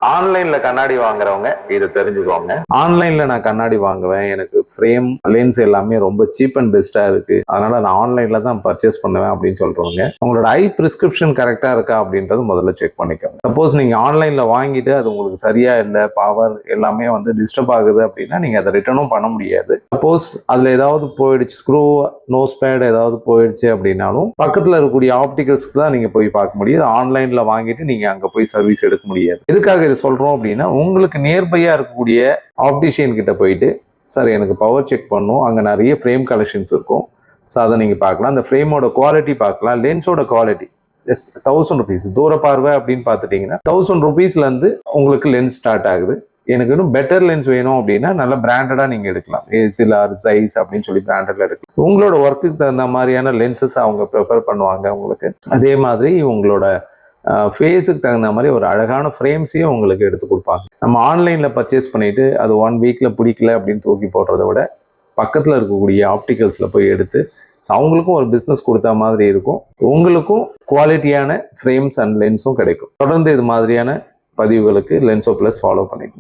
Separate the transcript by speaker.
Speaker 1: ஆன்லைன்ல கண்ணாடி வாங்குறவங்க இதை தெரிஞ்சுக்கோங்க. ஆன்லைன்ல நான் கண்ணாடி வாங்குவேன், எனக்கு ஃப்ரேம் லென்ஸ் எல்லாமே ரொம்ப சீப் அண்ட் பெஸ்டா இருக்கு, அதனால நான் ஆன்லைன்ல தான் பர்ச்சேஸ் பண்ணுவேன் அப்படின்னு சொல்றவங்க உங்களோட ஐ பிரிஸ்கிரிப்ஷன் கரெக்டா இருக்கா அப்படின்றது முதல்ல செக் பண்ணிக்கோங்க. சப்போஸ் நீங்க ஆன்லைன்ல வாங்கிட்டு அது உங்களுக்கு சரியா இல்லை, பவர் எல்லாமே வந்து டிஸ்டர்ப் ஆகுது அப்படின்னா நீங்க அதை ரிட்டர்னும் பண்ண முடியாது. சப்போஸ் அதுல ஏதாவது போயிடுச்சு, ஸ்க்ரூ நோஸ் பேட் ஏதாவது போயிடுச்சு அப்படின்னாலும் பக்கத்துல இருக்கக்கூடிய ஆப்டிகல்ஸ்க்கு தான் நீங்க போய் பார்க்க முடியும். ஆன்லைன்ல வாங்கிட்டு நீங்க அங்க போய் சர்வீஸ் எடுக்க முடியாது. எதுக்காக இதை சொல்றோம் அப்படின்னா, உங்களுக்கு நியர்பையா இருக்கக்கூடிய ஆப்டிஷியன் கிட்ட போயிட்டு, சார் எனக்கு பவர் செக் பண்ணும், அங்க நிறைய ஃப்ரேம் கலெக்ஷன்ஸ் இருக்கும், ஸோ அதை நீங்க பார்க்கலாம், அந்த ஃப்ரேமோட குவாலிட்டி பார்க்கலாம், லென்ஸோட குவாலிட்டி ஜஸ்ட் 1000 rupees. தூர பார்வை அப்படின்னு பார்த்துட்டீங்கன்னா 1000 rupeesல இருந்து உங்களுக்கு லென்ஸ் ஸ்டார்ட் ஆகுது. எனக்கு இன்னும் பெட்டர் லென்ஸ் வேணும் அப்படின்னா நல்ல பிராண்டடா நீங்க எடுக்கலாம், ஏசிலார், சைஸ் அப்படின்னு சொல்லி பிராண்டட்ல எடுக்கலாம். உங்களோட ஒர்க்குக்கு தகுந்த மாதிரியான லென்சஸ் அவங்க ப்ரிஃபர் பண்ணுவாங்க உங்களுக்கு. அதே மாதிரி உங்களோட ஃபேஸுக்கு தகுந்த மாதிரி ஒரு அழகான ஃப்ரேம்ஸையும் உங்களுக்கு எடுத்து கொடுப்பாங்க. நம்ம ஆன்லைனில் பர்ச்சேஸ் பண்ணிவிட்டு அது 1 வீக்கில் பிடிக்கல அப்படின்னு தூக்கி போடுறத விட பக்கத்தில் இருக்கக்கூடிய ஆப்டிகல்ஸில் போய் எடுத்து அவங்களுக்கும் ஒரு பிஸ்னஸ் கொடுத்த மாதிரி இருக்கும், உங்களுக்கும் குவாலிட்டியான ஃப்ரேம்ஸ் அண்ட் லென்ஸும் கிடைக்கும். தொடர்ந்து இது மாதிரியான பதிவுகளுக்கு லென்சோ ப்ளஸ் ஃபாலோ பண்ணிக்கணும்.